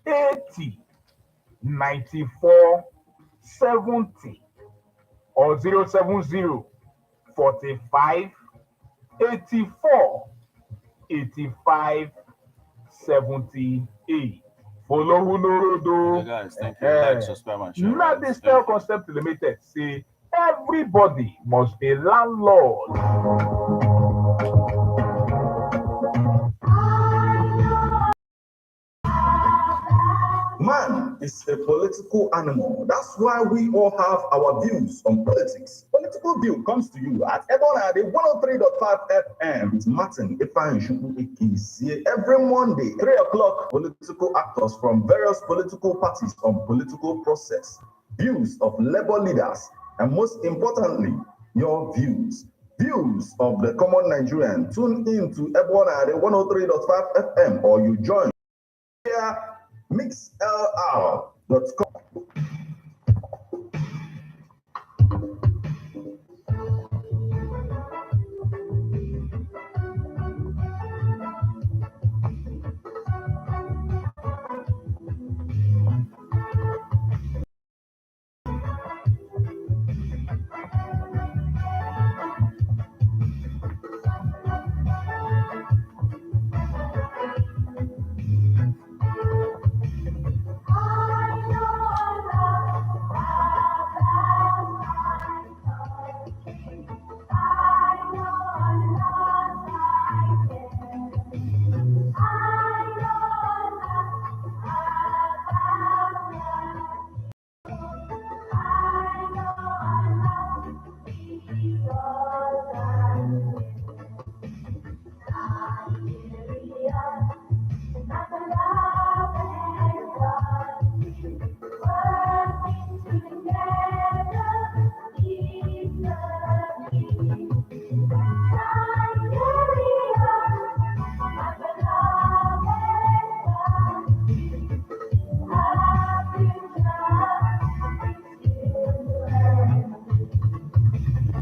80 94 70 or 070 45 84 85 78. Follow who no Okay, road. guys, thank you. Like, subscribe, and share. Now Right? this Thank style you. concept limited say everybody must be landlord. Man is a political animal. That's why we all have our views on politics. Political View comes to you at Ebona, the 103.5 FM. It's Martin Ifan every Monday, 3 o'clock. Political actors from various political parties on political process, views of labor leaders, and most importantly, your views. Views of the common Nigerian. Tune in to Ebona, the 103.5 FM, or you join here mixlr.com.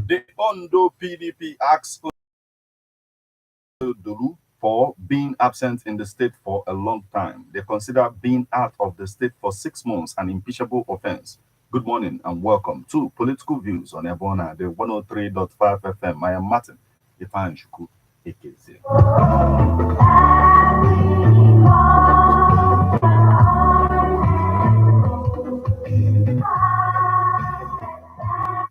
The Ondo PDP asks Dulu for being absent in the state for a long time. They consider being out of the state for 6 months an impeachable offense. Good morning and welcome to Political Views on Ebona, the 103.5 FM. I am Martin Ifanshuku, AKZ.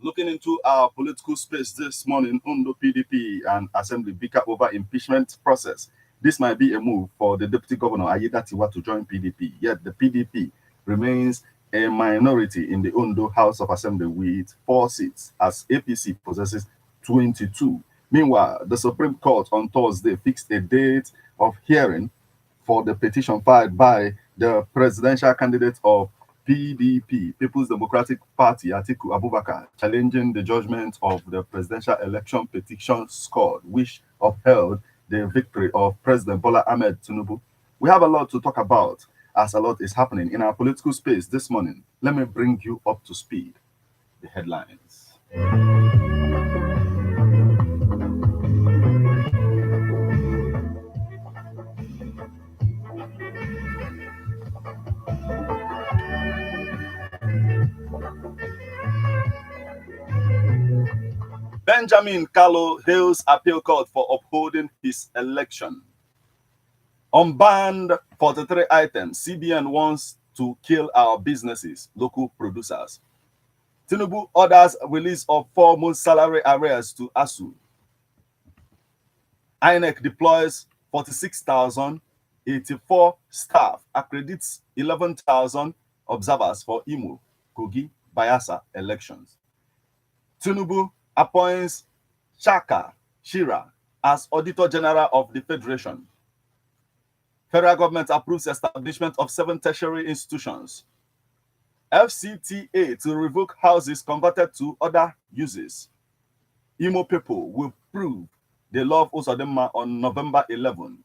Looking into our political space this morning, Ondo PDP and Assembly bicker over impeachment process. This might be a move for the Deputy Governor Ayedatiwa to join PDP, yet the PDP remains a minority in the Ondo House of Assembly with 4 seats, as APC possesses 22. Meanwhile, the Supreme Court on Thursday fixed a date of hearing for the petition filed by the presidential candidate of PDP, People's Democratic Party, Atiku Abubakar, challenging the judgment of the presidential election petition scored, which upheld the victory of President Bola Ahmed Tinubu. We have a lot to talk about, as a lot is happening in our political space this morning. Let me bring you up to speed. The headlines. Benjamin Kalu hails appeal court for upholding his election. Unbanned 43 items. CBN wants to kill our businesses, local producers. Tinubu orders release of 4-month salary arrears to ASU. INEC deploys 46,084 staff, accredits 11,000 observers for Imo, Kogi, Bayelsa elections. Tinubu appoints Chaka Shira as Auditor General of the Federation. Federal government approves establishment of 7 tertiary institutions. FCTA to revoke houses converted to other uses. Imo people will prove they love Uzodinma on November 11.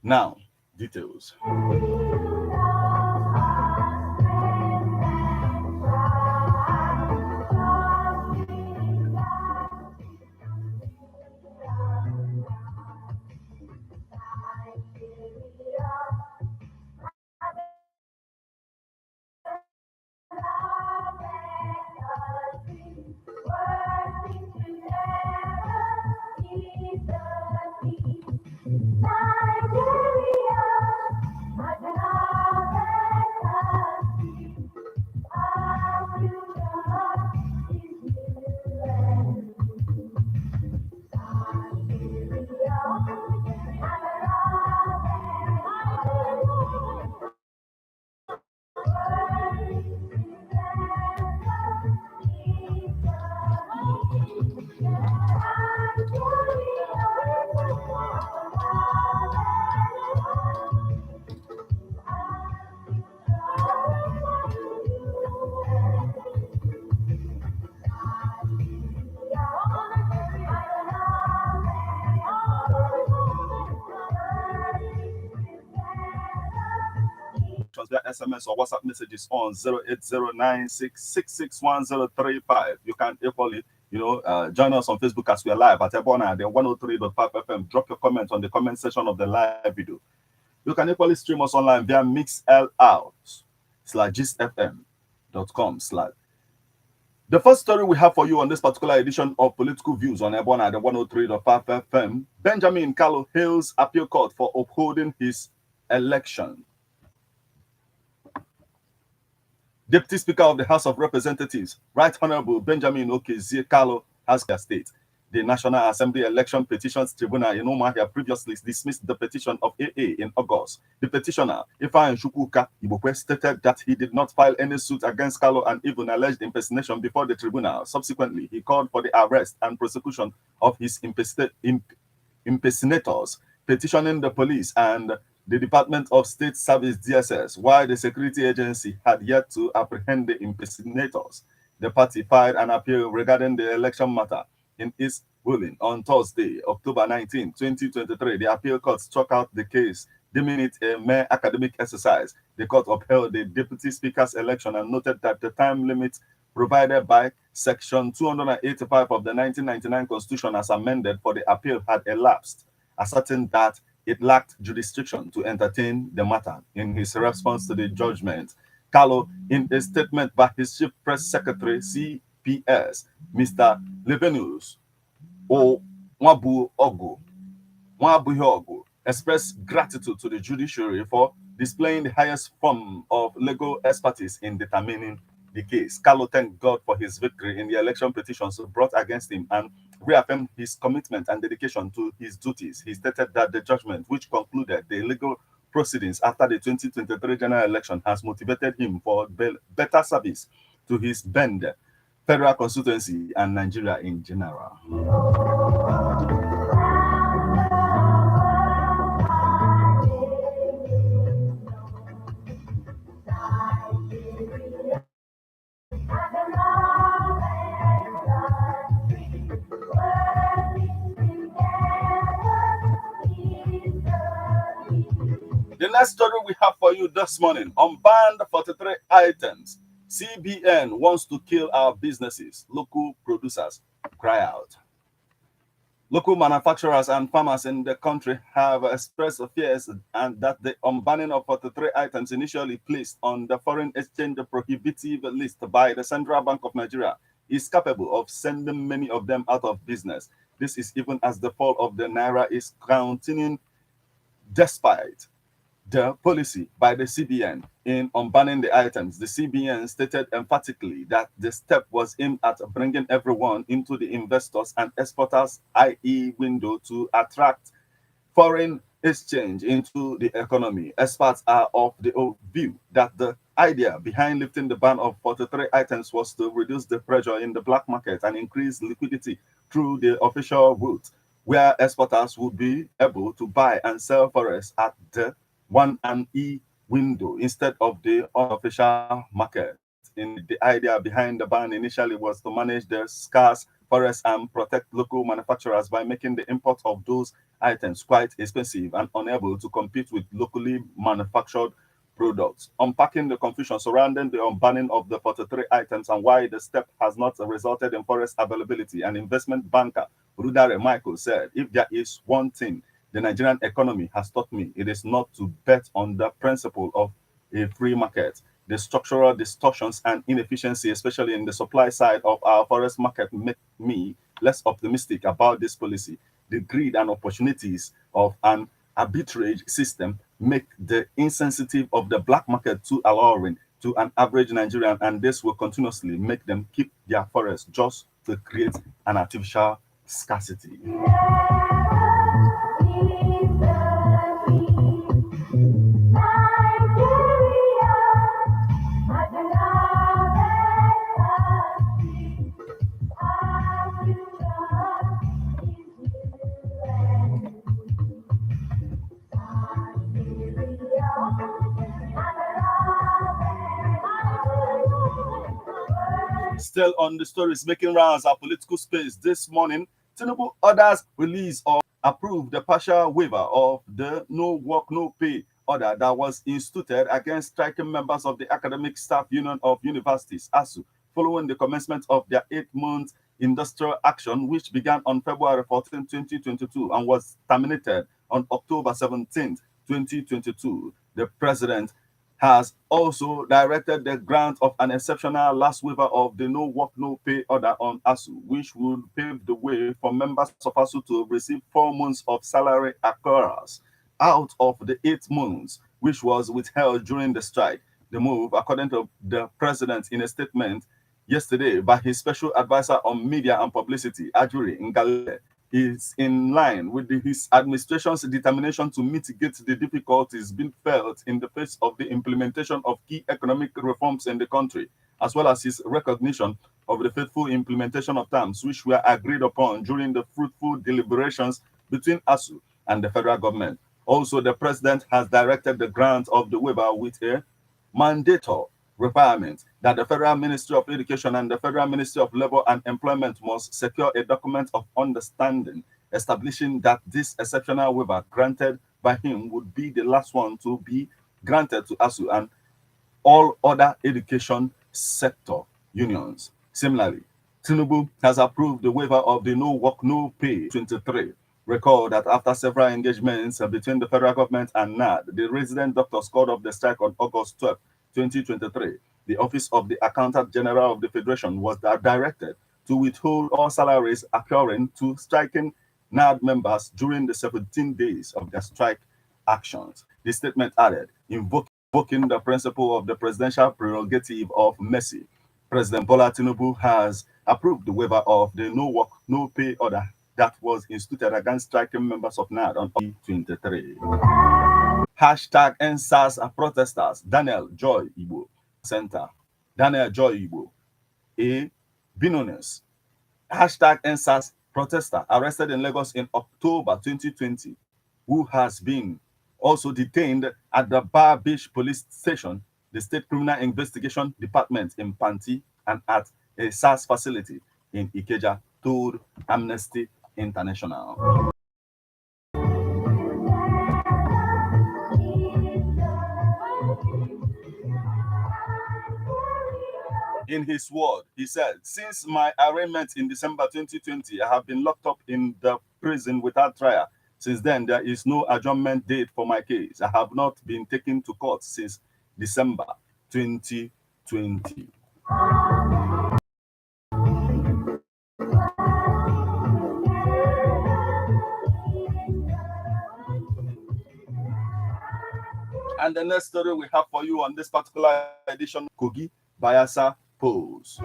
Now, details. questions via SMS or WhatsApp messages on 08096661035. You can equally, join us on Facebook as we are live at Ebona, the 103.5 FM. Drop your comment on the comment section of the live video. You can equally stream us online via mixlout/gistfm.com/. The first story we have for you on this particular edition of Political Views on Ebona, the 103.5 FM, Benjamin Kalu hails appeal court for upholding his election. Deputy Speaker of the House of Representatives, Right Honorable Benjamin Okezie Kalu, has their state. The National Assembly Election Petitions Tribunal in Umuahia previously dismissed the petition of AA in August. The petitioner, Ifeanyi Chukwuka Ibokwe, stated that he did not file any suit against Kalu and even alleged impersonation before the tribunal. Subsequently, he called for the arrest and prosecution of his impersonators, petitioning the police and the Department of State Service DSS, while the security agency had yet to apprehend the impersonators. The party filed an appeal regarding the election matter. In its ruling on Thursday, October 19, 2023, the appeal court struck out the case, deeming it a mere academic exercise. The court upheld the deputy speaker's election and noted that the time limit provided by Section 285 of the 1999 Constitution as amended for the appeal had elapsed, asserting that it lacked jurisdiction to entertain the matter. In his response to the judgment, Kalu, in a statement by his chief press secretary, CPS, Mr. Levenus Nwabuiogu, expressed gratitude to the judiciary for displaying the highest form of legal expertise in determining the case. Kalu thanked God for his victory in the election petitions brought against him and reaffirmed his commitment and dedication to his duties. He stated that the judgment, which concluded the legal proceedings after the 2023 general election, has motivated him for better service to his bend, federal constituency, and Nigeria in general. The next story we have for you this morning, unbanned 43 items. CBN wants to kill our businesses. Local producers cry out. Local manufacturers and farmers in the country have expressed fears and that the unbanning of 43 items initially placed on the foreign exchange prohibitive list by the Central Bank of Nigeria is capable of sending many of them out of business. This is even as the fall of the Naira is continuing despite the policy by the CBN in unbanning the items. The CBN stated emphatically that the step was aimed at bringing everyone into the investors and exporters, i.e. window, to attract foreign exchange into the economy. Experts are of the view that the idea behind lifting the ban of 43 items was to reduce the pressure in the black market and increase liquidity through the official route, where exporters would be able to buy and sell forests at the 1&E window instead of the unofficial market. The idea behind the ban initially was to manage the scarce forests and protect local manufacturers by making the import of those items quite expensive and unable to compete with locally manufactured products. Unpacking the confusion surrounding the unbanning of the 43 items and why the step has not resulted in forest availability, an investment banker, Rudare Michael, said, "If there is one thing the Nigerian economy has taught me, it is not to bet on the principle of a free market. The structural distortions and inefficiency, especially in the supply side of our forest market, make me less optimistic about this policy. The greed and opportunities of an arbitrage system make the insensitive of the black market too alluring to an average Nigerian, and this will continuously make them keep their forests just to create an artificial scarcity." Still on the stories making rounds our political space this morning, Tinubu orders release or approve the partial waiver of the no work, no pay order that was instituted against striking members of the Academic Staff Union of Universities, ASU, following the commencement of their 8-month industrial action, which began on February 14, 2022, and was terminated on October 17, 2022. The president has also directed the grant of an exceptional last waiver of the no work, no pay order on ASU, which would pave the way for members of ASU to receive 4 months of salary accruals out of the 8 months, which was withheld during the strike. The move, according to the president in a statement yesterday by his special advisor on media and publicity, Ajuri Ngale, is in line with his administration's determination to mitigate the difficulties being felt in the face of the implementation of key economic reforms in the country, as well as his recognition of the faithful implementation of terms which were agreed upon during the fruitful deliberations between ASU and the federal government. Also, the president has directed the grant of the waiver with a mandator requirement that the Federal Ministry of Education and the Federal Ministry of Labor and Employment must secure a document of understanding establishing that this exceptional waiver granted by him would be the last one to be granted to ASU and all other education sector unions. Similarly, Tinubu has approved the waiver of the no work, no pay 23. Recall that after several engagements between the federal government and NAD, the resident doctors called off the strike on August 12, 2023. The Office of the Accountant General of the Federation was directed to withhold all salaries occurring to striking NAD members during the 17 days of their strike actions. The statement added, invoking the principle of the presidential prerogative of mercy. President Bola Tinubu has approved the waiver of the no work, no pay order that was instituted against striking members of NAD on 2023. Hashtag NSAS protesters, Daniel Joy Igbo Center. Daniel Joy Igbo, a Binones. Hashtag NSAS protester arrested in Lagos in October 2020, who has been also detained at the Bar Beach Police Station, the State Criminal Investigation Department in Panti, and at a SARS facility in Ikeja, told Amnesty International. In his word, he said, since my arraignment in December 2020, I have been locked up in the prison without trial. Since then, there is no adjournment date for my case. I have not been taken to court since December 2020. And the next story we have for you on this particular edition, Kogi Bayasa Pose.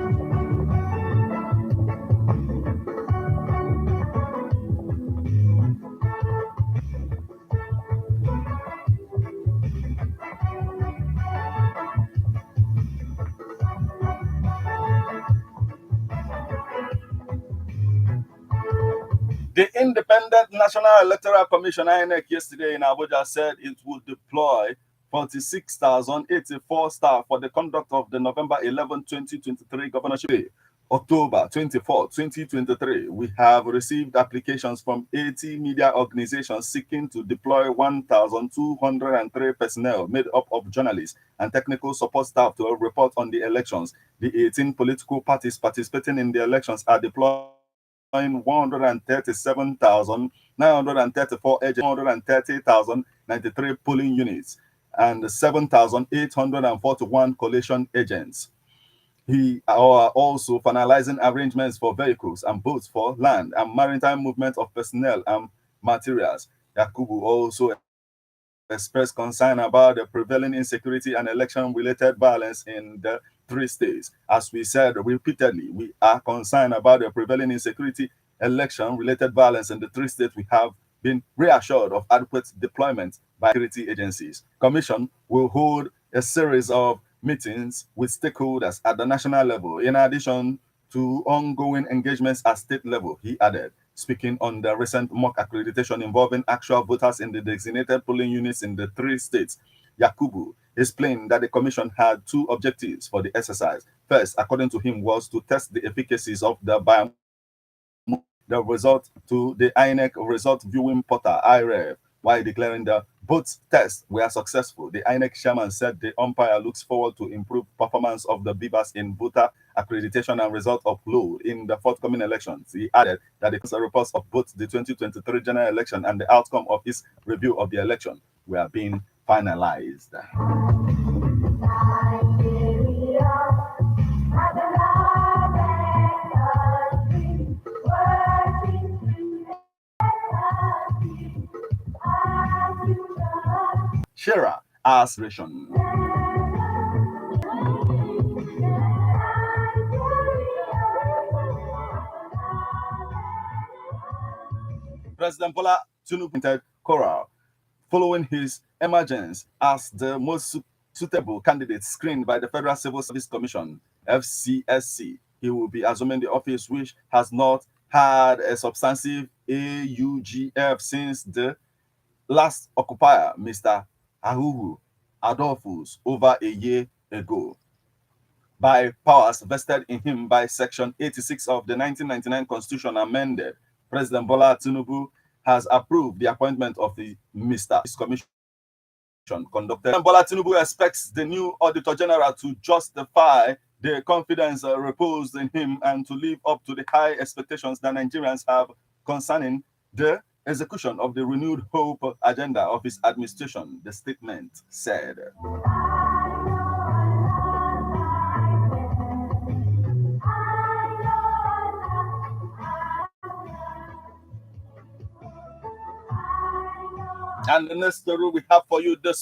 The Independent National Electoral Commission, INEC, yesterday in Abuja said it would deploy 46,084 staff for the conduct of the November 11, 2023 governorship day. October 24, 2023, we have received applications from 80 media organizations seeking to deploy 1,203 personnel made up of journalists and technical support staff to report on the elections. The 18 political parties participating in the elections are deploying 137,934 agents, 130,093 polling units, and 7,841 collation agents. He are also finalizing arrangements for vehicles and boats for land and maritime movement of personnel and materials. Yakubu also expressed concern about the prevailing insecurity and election-related violence in the 3 states. As we said repeatedly, we are concerned about the prevailing insecurity, election-related violence in the 3 states. We have been reassured of adequate deployment by security agencies. Commission will hold a series of meetings with stakeholders at the national level, in addition to ongoing engagements at state level, he added. Speaking on the recent mock accreditation involving actual voters in the designated polling units in the 3 states, Yakubu explained that the commission had 2 objectives for the exercise. First, according to him, was to test the efficacies of the result to the INEC result viewing portal, IREV, While declaring the both tests were successful, the INEC chairman said the umpire looks forward to improved performance of the Beavers in voter accreditation and result of upload in the forthcoming elections. He added that the reports of both the 2023 general election and the outcome of his review of the election were being finalized. Shera aspiration. President Bola Tinubu appointed Coral following his emergence as the most suitable candidate screened by the Federal Civil Service Commission, FCSC. He will be assuming the office, which has not had a substantive AUGF since the last occupier, Mr. Ahuhu Adolphus, over a year ago, by powers vested in him by Section 86 of the 1999 Constitution amended. President Bola Tinubu has approved the appointment of the Mr. Commission conducted. Bola Tinubu expects the new Auditor General to justify the confidence reposed in him and to live up to the high expectations that Nigerians have concerning the execution of the renewed hope agenda of his administration, the statement said. And the next story we have for you this